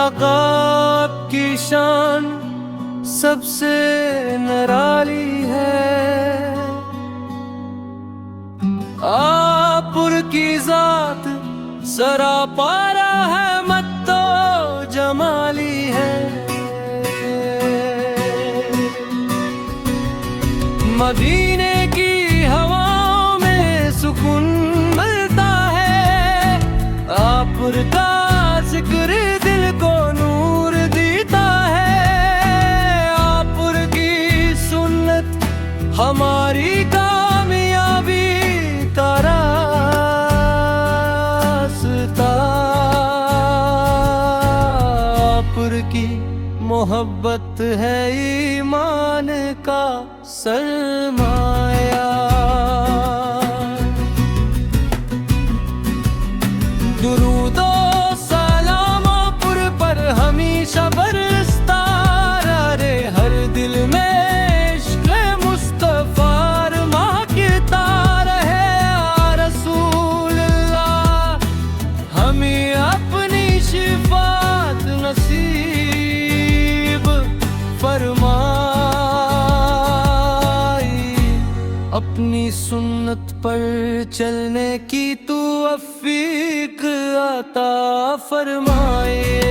आका आपकी शान सबसे निराली है। आपुर की जात सरापारा है, मत तो जमाली है। मदीने की हवाओं में सुकून मिलता है। आपुर का जिक्र दिल को नूर देता है। आपुर की सुन्नत हमारी कामयाबी का रास्ता। आपुर की मोहब्बत है ईमान का सरमाया। दुरूदो सलाम आपुर पर हमेशा बरसता रहे। हर दिल में इश्क़ मुस्तफ़ा महकता रहे। या रसूल अल्लाह हमें अपनी शिफात नसीब फरमा। अपनी सुन्नत पर चलने की तू तौफीक अता फरमाए।